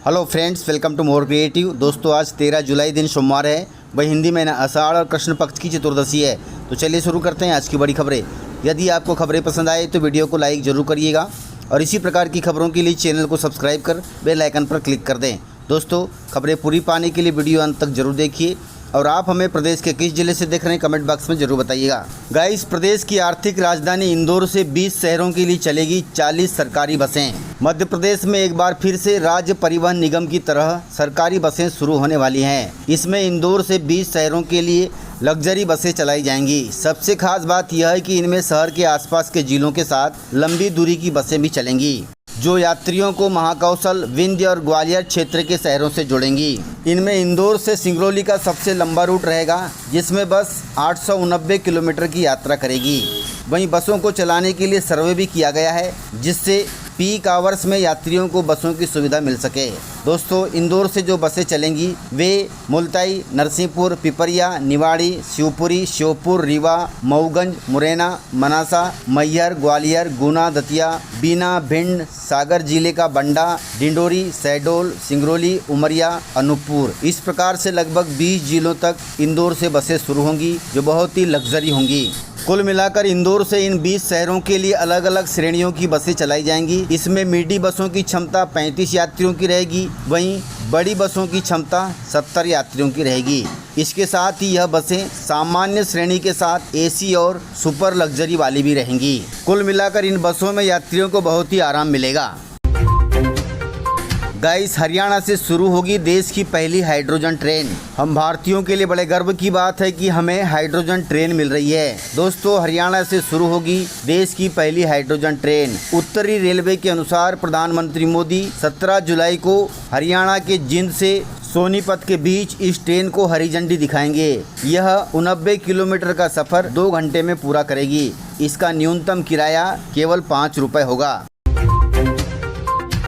Hello friends, welcome to more creative. दोस्तों, आज 13 जुलाई दिन सोमवार है। वही हिंदी महीना आषाढ़ और कृष्ण पक्ष की चतुर्दशी है। तो चलिए शुरू करते हैं आज की बड़ी खबरें। यदि आपको खबरें पसंद आए तो वीडियो को लाइक ज़रूर करिएगा और इसी प्रकार की खबरों के लिए चैनल को सब्सक्राइब कर बेल आइकन पर क्लिक कर दें। दोस्तों, खबरें पूरी पाने के लिए वीडियो अंत तक जरूर देखिए और आप हमें प्रदेश के किस जिले से देख रहे हैं कमेंट बॉक्स में जरूर बताइएगा। गाइस, प्रदेश की आर्थिक राजधानी इंदौर से 20 शहरों के लिए चलेगी 40 सरकारी बसें। मध्य प्रदेश में एक बार फिर से राज्य परिवहन निगम की तरह सरकारी बसें शुरू होने वाली हैं। इसमें इंदौर से 20 शहरों के लिए लग्जरी बसें चलाई जाएंगी। सबसे खास बात यह है कि इनमें शहर के आसपास के जिलों के साथ लंबी दूरी की बसें भी चलेंगी, जो यात्रियों को महाकौशल, विंध्य और ग्वालियर क्षेत्र के शहरों से जोड़ेंगी। इनमें इंदौर से सिंगरौली का सबसे लंबा रूट रहेगा, जिसमें बस 890 किलोमीटर की यात्रा करेगी। वहीं बसों को चलाने के लिए सर्वे भी किया गया है, जिससे पीक आवर्स में यात्रियों को बसों की सुविधा मिल सके। दोस्तों, इंदौर से जो बसें चलेंगी वे मुल्ताई, नरसिंहपुर, पिपरिया, निवाड़ी, शिवपुरी, श्योपुर, रीवा, मऊगंज, मुरैना, मनासा, मैहर, ग्वालियर, गुना, दतिया, बीना, भिंड, सागर जिले का बंडा, डिंडोरी, शहडोल, सिंगरौली, उमरिया, अनूपपुर, इस प्रकार से लगभग 20 जिलों तक इंदौर से बसें शुरू होंगी, जो बहुत ही लग्जरी होंगी। कुल मिलाकर इंदौर से इन 20 शहरों के लिए अलग अलग श्रेणियों की बसें चलाई जाएंगी। इसमें मीडी बसों की क्षमता 35 यात्रियों की रहेगी, वहीं बड़ी बसों की क्षमता 70 यात्रियों की रहेगी। इसके साथ ही यह बसें सामान्य श्रेणी के साथ एसी और सुपर लग्जरी वाली भी रहेंगी। कुल मिलाकर इन बसों में यात्रियों को बहुत ही आराम मिलेगा। गाइस, हरियाणा से शुरू होगी देश की पहली हाइड्रोजन ट्रेन। हम भारतीयों के लिए बड़े गर्व की बात है कि हमें हाइड्रोजन ट्रेन मिल रही है। दोस्तों, हरियाणा से शुरू होगी देश की पहली हाइड्रोजन ट्रेन। उत्तरी रेलवे के अनुसार प्रधानमंत्री मोदी 17 जुलाई को हरियाणा के जिंद से सोनीपत के बीच इस ट्रेन को हरी झंडी दिखाएंगे। यह 89 किलोमीटर का सफर 2 घंटे में पूरा करेगी। इसका न्यूनतम किराया केवल 5 रुपये होगा।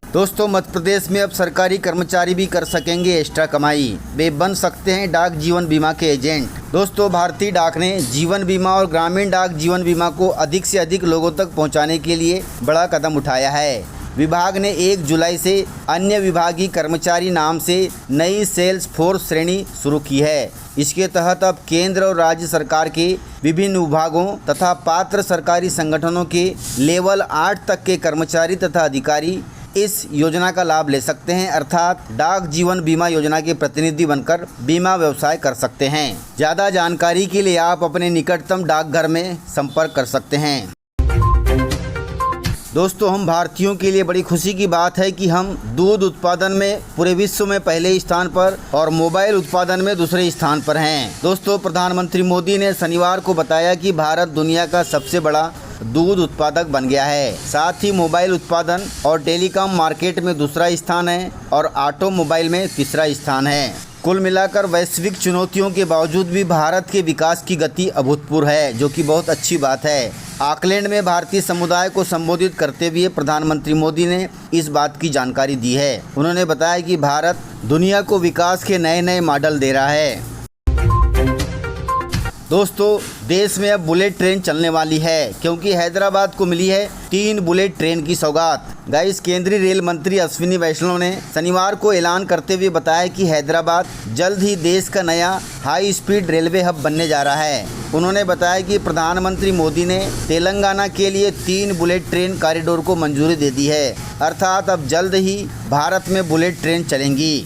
दोस्तों, मध्य प्रदेश में अब सरकारी कर्मचारी भी कर सकेंगे एक्स्ट्रा कमाई। वे बन सकते हैं डाक जीवन बीमा के एजेंट। दोस्तों, भारतीय डाक ने जीवन बीमा और ग्रामीण डाक जीवन बीमा को अधिक से अधिक लोगों तक पहुंचाने के लिए बड़ा कदम उठाया है। विभाग ने 1 जुलाई से अन्य विभागीय कर्मचारी नाम से नई सेल्स फोर्स श्रेणी शुरू की है। इसके तहत अब केंद्र और राज्य सरकार के विभिन्न विभागों तथा पात्र सरकारी संगठनों के लेवल 8 तक के कर्मचारी तथा अधिकारी इस योजना का लाभ ले सकते हैं, अर्थात डाक जीवन बीमा योजना के प्रतिनिधि बनकर बीमा व्यवसाय कर सकते हैं। ज़्यादा जानकारी के लिए आप अपने निकटतम डाकघर में संपर्क कर सकते हैं। दोस्तों, हम भारतीयों के लिए बड़ी खुशी की बात है कि हम दूध उत्पादन में पूरे विश्व में पहले स्थान पर और मोबाइल उत्पादन में दूसरे स्थान पर हैं। दोस्तों, प्रधानमंत्री मोदी ने शनिवार को बताया कि भारत दुनिया का सबसे बड़ा दूध उत्पादक बन गया है। साथ ही मोबाइल उत्पादन और टेलीकॉम मार्केट में दूसरा स्थान है और ऑटोमोबाइल में तीसरा स्थान है। कुल मिलाकर वैश्विक चुनौतियों के बावजूद भी भारत के विकास की गति अभूतपूर्व है, जो कि बहुत अच्छी बात है। ऑकलैंड में भारतीय समुदाय को संबोधित करते हुए प्रधानमंत्री मोदी ने इस बात की जानकारी दी है। उन्होंने बताया कि भारत दुनिया को विकास के नए नए मॉडल दे रहा है। दोस्तों, देश में अब बुलेट ट्रेन चलने वाली है, क्योंकि हैदराबाद को मिली है 3 बुलेट ट्रेन की सौगात। गाइस, केंद्रीय रेल मंत्री अश्विनी वैष्णव ने शनिवार को ऐलान करते हुए बताया कि हैदराबाद जल्द ही देश का नया हाई स्पीड रेलवे हब बनने जा रहा है। उन्होंने बताया कि प्रधानमंत्री मोदी ने तेलंगाना के लिए 3 बुलेट ट्रेन कॉरिडोर को मंजूरी दे दी है, अर्थात अब जल्द ही भारत में बुलेट ट्रेन चलेंगी।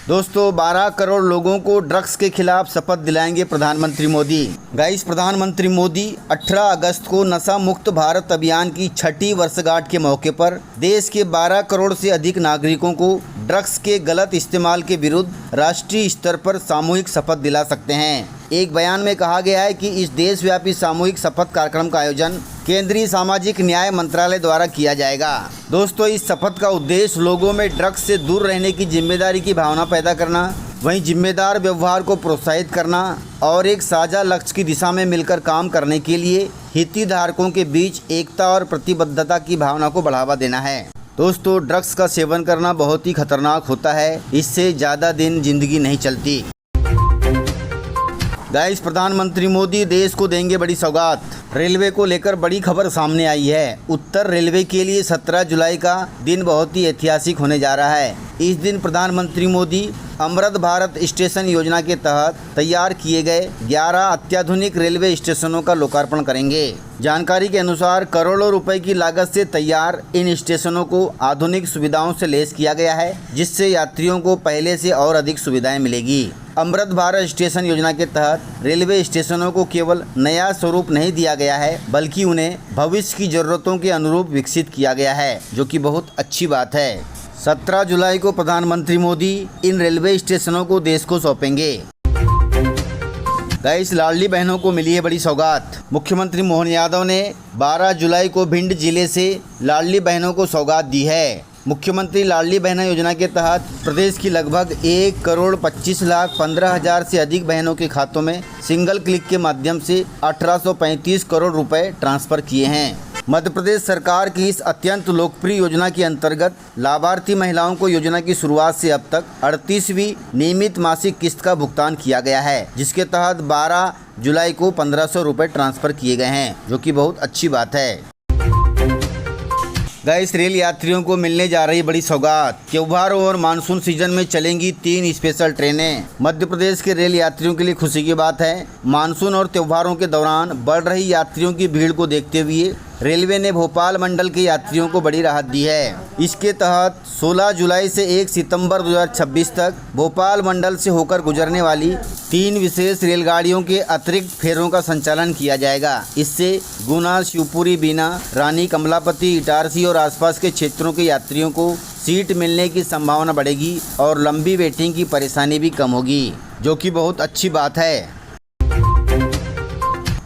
दोस्तों, 12 करोड़ लोगों को ड्रग्स के खिलाफ शपथ दिलाएंगे प्रधानमंत्री मोदी। गाइस, प्रधानमंत्री मोदी 18 अगस्त को नशा मुक्त भारत अभियान की 6ठी वर्षगांठ के मौके पर देश के 12 करोड़ से अधिक नागरिकों को ड्रग्स के गलत इस्तेमाल के विरुद्ध राष्ट्रीय स्तर पर सामूहिक शपथ दिला सकते हैं। एक बयान में कहा गया है कि इस देशव्यापी सामूहिक शपथ कार्यक्रम का आयोजन केंद्रीय सामाजिक न्याय मंत्रालय द्वारा किया जाएगा। दोस्तों, इस शपथ का उद्देश्य लोगों में ड्रग्स से दूर रहने की जिम्मेदारी की भावना पैदा करना, वहीं जिम्मेदार व्यवहार को प्रोत्साहित करना और एक साझा लक्ष्य की दिशा में मिलकर काम करने के लिए हितधारकों के बीच एकता और प्रतिबद्धता की भावना को बढ़ावा देना है। दोस्तों, ड्रग्स का सेवन करना बहुत ही खतरनाक होता है। इससे ज़्यादा दिन जिंदगी नहीं चलती। गाइस, प्रधानमंत्री मोदी देश को देंगे बड़ी सौगात। रेलवे को लेकर बड़ी खबर सामने आई है। उत्तर रेलवे के लिए 17 जुलाई का दिन बहुत ही ऐतिहासिक होने जा रहा है। इस दिन प्रधानमंत्री मोदी अमृत भारत स्टेशन योजना के तहत तैयार किए गए 11 अत्याधुनिक रेलवे स्टेशनों का लोकार्पण करेंगे। जानकारी के अनुसार करोड़ों रुपए की लागत से तैयार इन स्टेशनों को आधुनिक सुविधाओं से लैस किया गया है, जिससे यात्रियों को पहले से और अधिक सुविधाएं मिलेगी। अमृत भारत स्टेशन योजना के तहत रेलवे स्टेशनों को केवल नया स्वरूप नहीं दिया गया है, बल्कि उन्हें भविष्य की जरूरतों के अनुरूप विकसित किया गया है, जो कि बहुत अच्छी बात है। 17 जुलाई को प्रधानमंत्री मोदी इन रेलवे स्टेशनों को देश को सौंपेंगे। गाइस, लाडली बहनों को मिली है बड़ी सौगात। मुख्यमंत्री मोहन यादव ने 12 जुलाई को भिंड जिले से लाडली बहनों को सौगात दी है। मुख्यमंत्री लाडली बहना योजना के तहत प्रदेश की लगभग 1,25,15,000 से अधिक बहनों के खातों में सिंगल क्लिक के माध्यम से 1835 करोड़ रुपए ट्रांसफ़र किए हैं। मध्य प्रदेश सरकार की इस अत्यंत लोकप्रिय योजना के अंतर्गत लाभार्थी महिलाओं को योजना की शुरुआत से अब तक 38वीं नियमित मासिक किस्त का भुगतान किया गया है, जिसके तहत 12 जुलाई को 1500 रुपये ट्रांसफ़र किए गए हैं, जो कि बहुत अच्छी बात है। गाइस, रेल यात्रियों को मिलने जा रही बड़ी सौगात। त्योहारों और मानसून सीजन में चलेंगी 3 स्पेशल ट्रेनें। मध्य प्रदेश के रेल यात्रियों के लिए खुशी की बात है। मानसून और त्योहारों के दौरान बढ़ रही यात्रियों की भीड़ को देखते हुए रेलवे ने भोपाल मंडल के यात्रियों को बड़ी राहत दी है। इसके तहत 16 जुलाई से 1 सितंबर 2026 तक भोपाल मंडल से होकर गुजरने वाली 3 विशेष रेलगाड़ियों के अतिरिक्त फेरों का संचालन किया जाएगा। इससे गुना, शिवपुरी, बीना, रानी, कमलापति, इटारसी और आसपास के क्षेत्रों के यात्रियों को सीट मिलने की संभावना बढ़ेगी और लंबी वेटिंग की परेशानी भी कम होगी, जो कि बहुत अच्छी बात है।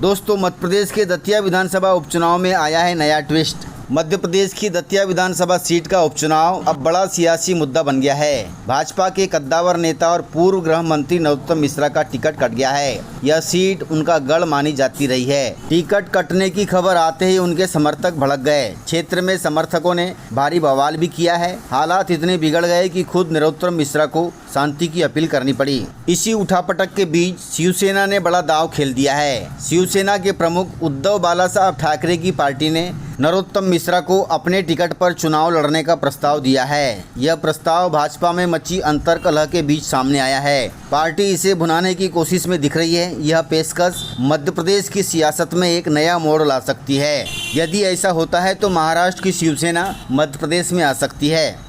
दोस्तों, मध्य प्रदेश के दतिया विधानसभा उपचुनाव में आया है नया ट्विस्ट। मध्य प्रदेश की दतिया विधानसभा सीट का उपचुनाव अब बड़ा सियासी मुद्दा बन गया है। भाजपा के कद्दावर नेता और पूर्व गृह मंत्री नरोत्तम मिश्रा का टिकट कट गया है। यह सीट उनका गढ़ मानी जाती रही है। टिकट कटने की खबर आते ही उनके समर्थक भड़क गए। क्षेत्र में समर्थकों ने भारी बवाल भी किया है। हालात इतने बिगड़ गए कि खुद नरोत्तम मिश्रा को शांति की अपील करनी पड़ी। इसी उठापटक के बीच शिवसेना ने बड़ा दांव खेल दिया है। शिवसेना के प्रमुख उद्धव बालासाहब ठाकरे की पार्टी ने नरोत्तम मिश्रा को अपने टिकट पर चुनाव लड़ने का प्रस्ताव दिया है। यह प्रस्ताव भाजपा में मची अंतर्कलह के बीच सामने आया है। पार्टी इसे भुनाने की कोशिश में दिख रही है। यह पेशकश मध्य प्रदेश की सियासत में एक नया मोड़ ला सकती है। यदि ऐसा होता है तो महाराष्ट्र की शिवसेना मध्य प्रदेश में आ सकती है।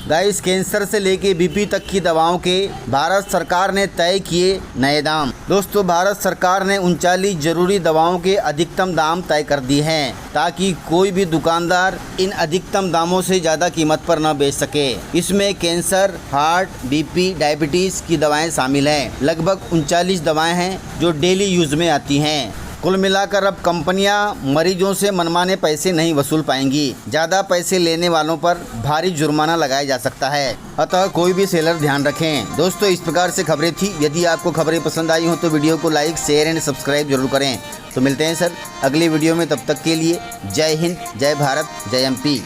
गाइस, कैंसर से लेके बीपी तक की दवाओं के भारत सरकार ने तय किए नए दाम। दोस्तों, भारत सरकार ने 39 जरूरी दवाओं के अधिकतम दाम तय कर दिए हैं, ताकि कोई भी दुकानदार इन अधिकतम दामों से ज़्यादा कीमत पर न बेच सके। इसमें कैंसर, हार्ट, बीपी, डायबिटीज़ की दवाएं शामिल हैं। लगभग 39 दवाएं हैं जो डेली यूज़ में आती हैं। कुल मिलाकर अब कंपनियां मरीजों से मनमाने पैसे नहीं वसूल पाएंगी। ज़्यादा पैसे लेने वालों पर भारी जुर्माना लगाया जा सकता है। अतः कोई भी सेलर ध्यान रखें। दोस्तों, इस प्रकार से खबरें थी। यदि आपको खबरें पसंद आई हो तो वीडियो को लाइक, शेयर एंड सब्सक्राइब जरूर करें। तो मिलते हैं सर अगले वीडियो में। तब तक के लिए जय हिंद, जय भारत, जय MP।